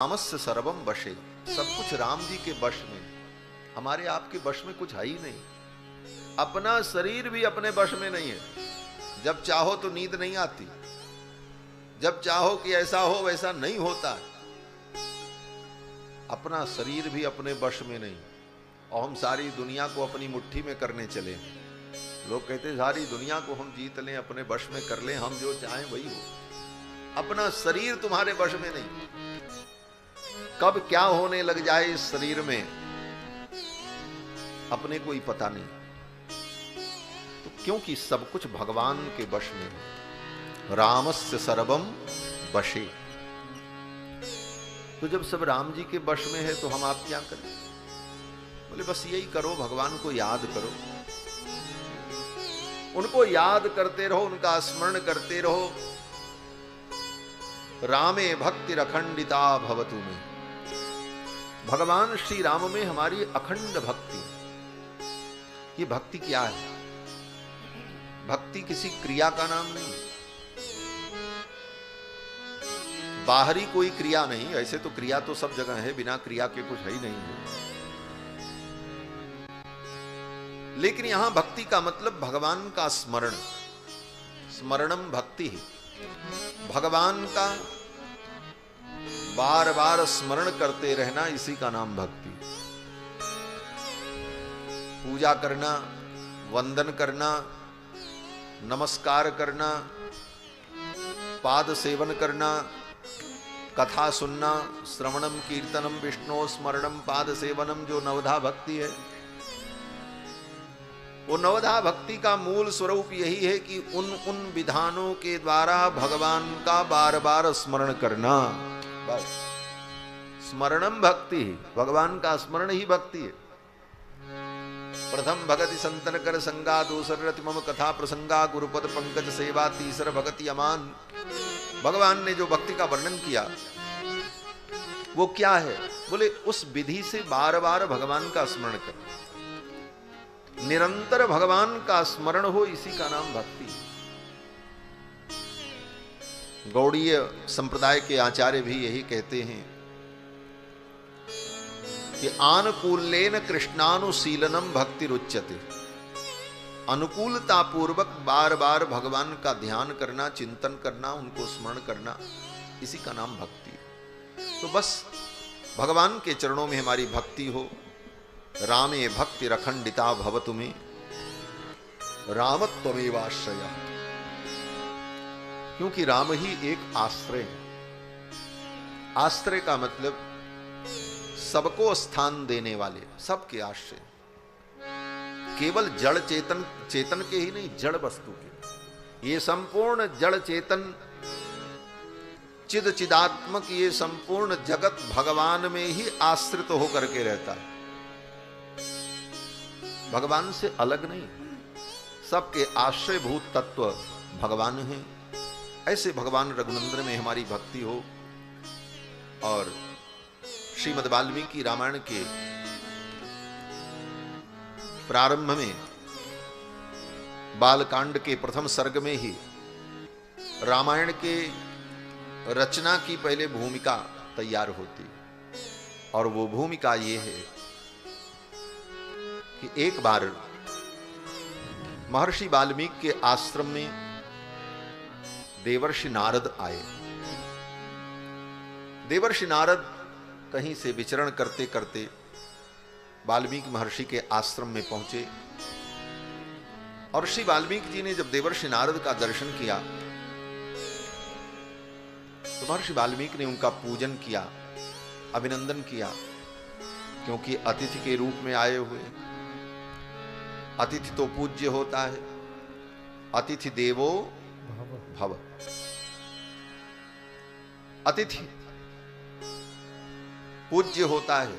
रामस्य सर्वम वशे, सब कुछ राम जी के वश में। हमारे आपके वश में कुछ है ही नहीं। अपना शरीर भी अपने वश में नहीं है। जब चाहो तो नींद नहीं आती, जब चाहो कि ऐसा हो वैसा नहीं होता। अपना शरीर भी अपने वश में नहीं, और हम सारी दुनिया को अपनी मुट्ठी में करने चले। लोग कहते सारी दुनिया को हम जीत लें, अपने वश में कर लें, हम जो चाहें वही हो। अपना शरीर तुम्हारे वश में नहीं। कब क्या होने लग जाए इस शरीर में अपने को ही पता नहीं। तो क्योंकि सब कुछ भगवान के वश में है। रामस्य सर्वम वशे। तो जब सब राम जी के वश में है तो हम आप क्या करें? बोले बस यही करो, भगवान को याद करो, उनको याद करते रहो, उनका स्मरण करते रहो। रामे भक्ति अखंडिता भवतु में। भगवान श्री राम में हमारी अखंड भक्ति। ये भक्ति क्या है? भक्ति किसी क्रिया का नाम नहीं, बाहरी कोई क्रिया नहीं। ऐसे तो क्रिया तो सब जगह है, बिना क्रिया के कुछ है ही नहीं है। लेकिन यहां भक्ति का मतलब भगवान का स्मरण। स्मरणम भक्ति है। भगवान का बार बार स्मरण करते रहना, इसी का नाम भक्ति। पूजा करना, वंदन करना, नमस्कार करना, पाद सेवन करना, कथा सुनना, श्रवणम कीर्तनम विष्णु स्मरणम पाद सेवनम, जो नवधा भक्ति है। वो नवधा भक्ति का मूल स्वरूप यही है कि उन विधानों के द्वारा भगवान का बार बार स्मरण करना। बस स्मरणम भक्ति, भगवान का स्मरण ही भक्ति है। प्रथम भगति संतन कर संगा, दूसर रति मम कथा प्रसंगा, गुरुपद पंकज सेवा, तीसर भगति अमान। भगवान ने जो भक्ति का वर्णन किया वो क्या है? बोले उस विधि से बार बार भगवान का स्मरण कर, निरंतर भगवान का स्मरण हो, इसी का नाम भक्ति। गौड़ीय संप्रदाय के आचार्य भी यही कहते हैं कि आनुकूल्येन कृष्णानुशीलनम भक्ति रुच्यते। अनुकूलता पूर्वक बार बार भगवान का ध्यान करना, चिंतन करना, उनको स्मरण करना, इसी का नाम भक्ति। तो बस भगवान के चरणों में हमारी भक्ति हो। रामे भक्ति अखंडिता भवतु में। रामत्वमेवाश्रयः, क्योंकि राम ही एक आश्रय है। आश्रय का मतलब सबको स्थान देने वाले, सबके आश्रय। केवल जड़ चेतन के ही नहीं, जड़ वस्तु के। ये संपूर्ण जड़ चेतन चिद चिदात्मक ये संपूर्ण जगत भगवान में ही आश्रित होकर के रहता है, भगवान से अलग नहीं। सबके आश्रयभूत तत्व भगवान हैं। ऐसे भगवान रघुनंदन में हमारी भक्ति हो। और श्रीमद् वाल्मीकि रामायण के प्रारंभ में बालकांड के प्रथम सर्ग में ही रामायण के रचना की पहले भूमिका तैयार होती, और वो भूमिका ये है कि एक बार महर्षि वाल्मीकि के आश्रम में देवर्षि नारद आए। देवर्षि नारद कहीं से विचरण करते करते वाल्मीकि महर्षि के आश्रम में पहुंचे, और श्री वाल्मीकि जी ने जब देवर्षि नारद का दर्शन किया तो महर्षि वाल्मीकि ने उनका पूजन किया, अभिनंदन किया, क्योंकि अतिथि के रूप में आए हुए। अतिथि तो पूज्य होता है। अतिथि देवो भव। अतिथि पूज्य होता है,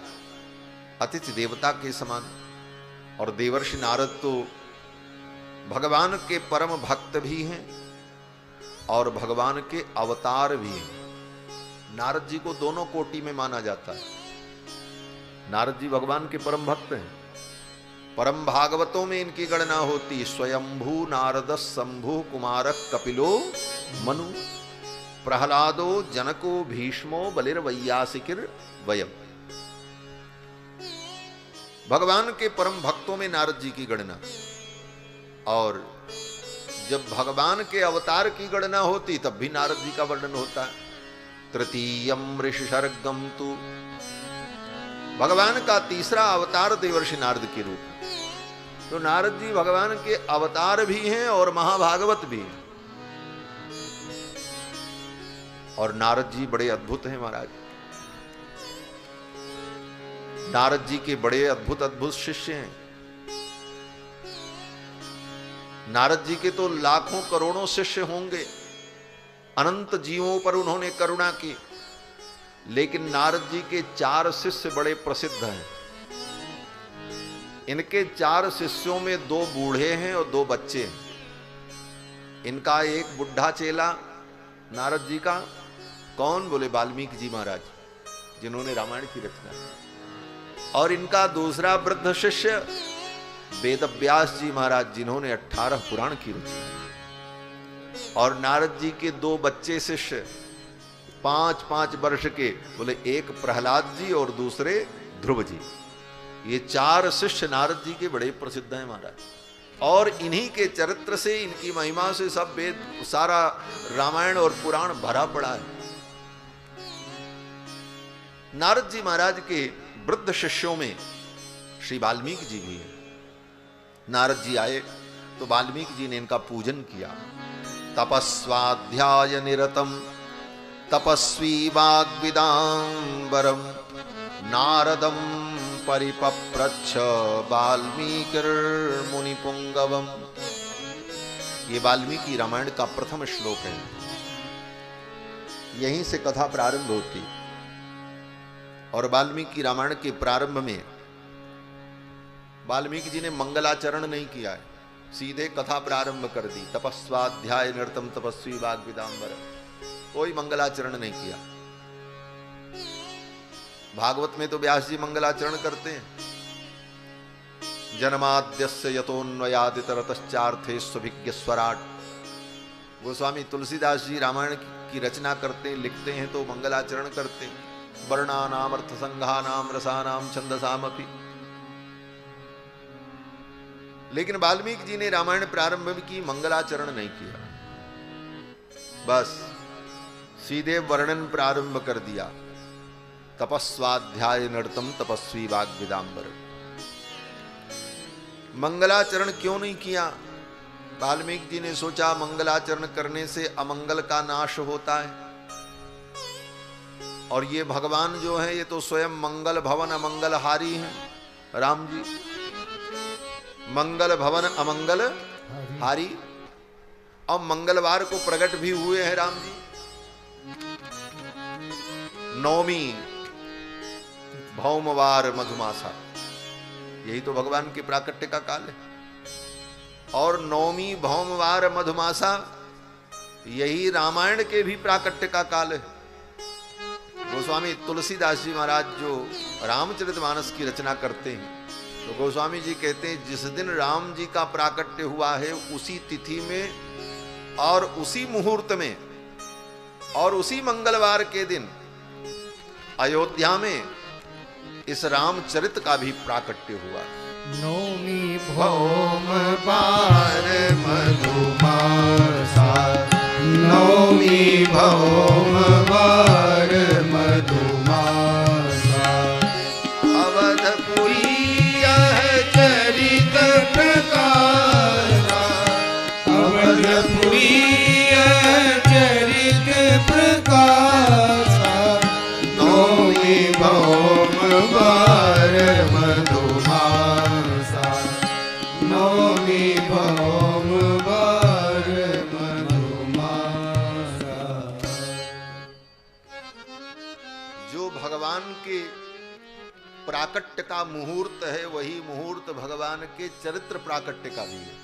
अतिथि देवता के समान। और देवर्षि नारद तो भगवान के परम भक्त भी हैं और भगवान के अवतार भी हैं। नारद जी को दोनों कोटि में माना जाता है। नारद जी भगवान के परम भक्त हैं। परम भागवतों में इनकी गणना होती। स्वयंभू नारद शंभु कुमारक कपिलो मनु। प्रहलादो जनको भीष्मो बलिर्वैयासिकिर वयम। भगवान के परम भक्तों में नारद जी की गणना, और जब भगवान के अवतार की गणना होती तब भी नारद जी का वर्णन होता है। तृतीयम ऋषि सर्गम तु, भगवान का तीसरा अवतार देवर्षि नारद के रूप में। तो नारद जी भगवान के अवतार भी हैं और महाभागवत भी हैं। और नारद जी बड़े अद्भुत हैं महाराज। नारद जी के बड़े अद्भुत अद्भुत शिष्य हैं। नारद जी के तो लाखों करोड़ों शिष्य होंगे, अनंत जीवों पर उन्होंने करुणा की, लेकिन नारद जी के 4 शिष्य बड़े प्रसिद्ध हैं। इनके 4 शिष्यों में 2 बूढ़े हैं और 2 बच्चे हैं। इनका एक बुढ़ा चेला नारद जी का, कौन? बोले वाल्मीकि जी महाराज, जिन्होंने रामायण की रचना की। और इनका दूसरा वृद्ध शिष्य वेदव्यास जी महाराज, जिन्होंने 18 पुराण की रचना। और नारद जी के 2 बच्चे शिष्य 5-5 वर्ष के, बोले एक प्रहलाद जी और दूसरे ध्रुव जी। ये 4 शिष्य नारद जी के बड़े प्रसिद्ध हैं महाराज। और इन्हीं के चरित्र से, इनकी महिमा से सब वेद, सारा रामायण और पुराण भरा पड़ा है। नारद जी महाराज के वृद्ध शिष्यों में श्री वाल्मीकि जी भी हैं। नारद जी आए तो वाल्मीकि जी ने इनका पूजन किया। तपस्वाध्याय निरतम तपस्वी वाग्विदांबरम नारदम परिपप्रच्छ वाल्मीकिर्मुनि पुंगवम। ये वाल्मीकि रामायण का प्रथम श्लोक है। यहीं से कथा प्रारंभ होती। और वाल्मीकि रामायण के प्रारंभ में वाल्मीकि जी ने मंगलाचरण नहीं किया है, सीधे कथा प्रारंभ कर दी। तपस्वाध्याय निरतम तपस्वी वाग्विदांबर, कोई मंगलाचरण नहीं किया। भागवत में तो व्यास जी मंगलाचरण करते हैं। जन्माद्यस्य यतोन्वयादितरतश्चार्थे स्वभिज्ञ स्वराट। गोस्वामी तुलसीदास जी रामायण की रचना करते, लिखते हैं तो मंगलाचरण करते हैं। वर्णानाम अर्थ संघानाम रसानाम छंदसामपि। लेकिन वाल्मीकि जी ने रामायण प्रारंभ की मंगलाचरण नहीं किया, बस सीधे वर्णन प्रारंभ कर दिया। तपस्वाध्याय नृतम तपस्वी वाग्विदांबर। मंगलाचरण क्यों नहीं किया? वाल्मीकि जी ने सोचा मंगलाचरण करने से अमंगल का नाश होता है, और ये भगवान जो है ये तो स्वयं मंगल भवन अमंगल हारी हैं। राम जी मंगल भवन अमंगल हारी, और मंगलवार को प्रकट भी हुए हैं राम जी। नौमी भौमवार मधुमासा, यही तो भगवान के प्राकट्य का काल है। और नौमी भौमवार मधुमासा यही रामायण के भी प्राकट्य का काल है। गोस्वामी तुलसीदास जी महाराज जो रामचरितमानस की रचना करते हैं, तो गोस्वामी जी कहते हैं जिस दिन राम जी का प्राकट्य हुआ है उसी तिथि में और उसी मुहूर्त में और उसी मंगलवार के दिन अयोध्या में इस रामचरित का भी प्राकट्य हुआ। नौमी भौम बार मधुमासा, नौमी भौम बार मधुमासा। अवधपुरी चरित प्रकारा, अवधपुरी चरित प्रकाशा। नौमी भौम बार मधुमासा, नौमी भौम बार मधुमासा। जो भगवान के प्राकट्य का मुहूर्त है वही मुहूर्त भगवान के चरित्र प्राकट्य का भी है।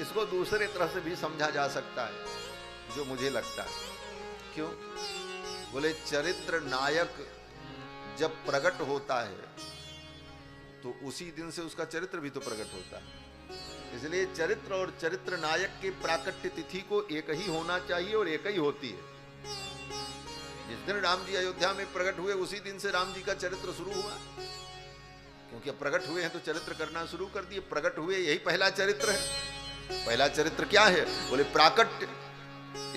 इसको दूसरे तरह से भी समझा जा सकता है जो मुझे लगता है। क्यों? बोले चरित्र नायक जब प्रकट होता है तो उसी दिन से उसका चरित्र भी तो प्रकट होता है। इसलिए चरित्र और चरित्र नायक के प्राकट्य तिथि को एक ही होना चाहिए और एक ही होती है। जिस दिन राम जी अयोध्या में प्रकट हुए उसी दिन से राम जी का चरित्र शुरू हुआ, क्योंकि अब प्रकट हुए हैं तो चरित्र करना शुरू कर दिए। प्रकट हुए यही पहला चरित्र है। पहला चरित्र क्या है? बोले प्राकट्य।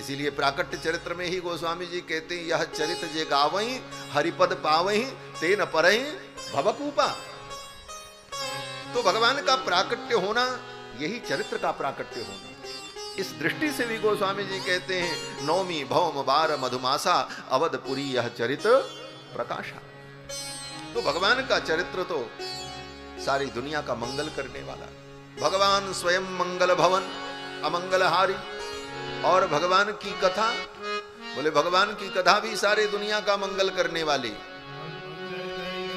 इसीलिए प्राकट्य चरित्र में ही गोस्वामी जी कहते हैं, यह चरित्र जे गावहीं हरिपद पावहीं तेन परहीं भवकूपा। तो भगवान का प्राकट्य होना यही चरित्र का प्राकट्य होना। इस दृष्टि से भी गोस्वामी जी कहते हैं, नौमी भौम बार मधुमासा अवधपुरी यह चरित्र प्रकाशा। तो भगवान का चरित्र तो सारी दुनिया का मंगल करने वाला। भगवान स्वयं मंगल भवन अमंगलहारी। और भगवान की कथा, बोले भगवान की कथा भी सारे दुनिया का मंगल करने वाली।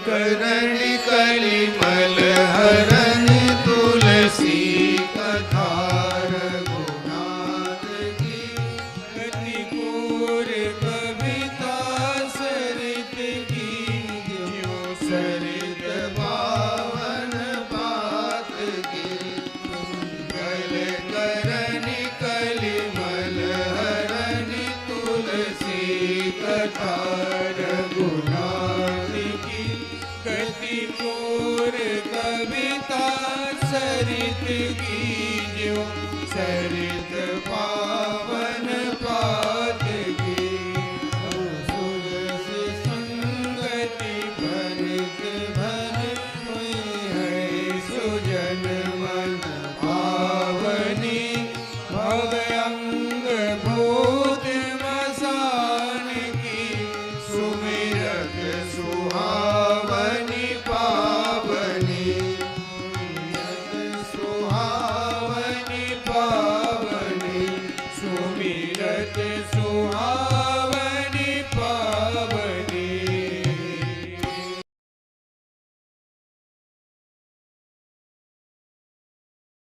करणी कलिमल हरण तुलसी कथा रघुनाथ की। कतिपूर कविता सरित की जो सरित पावन बात की। कल करणी कलिमल हरण तुलसी कथा रघुनाथ की। कतिपूर कविता सरित की जो सरित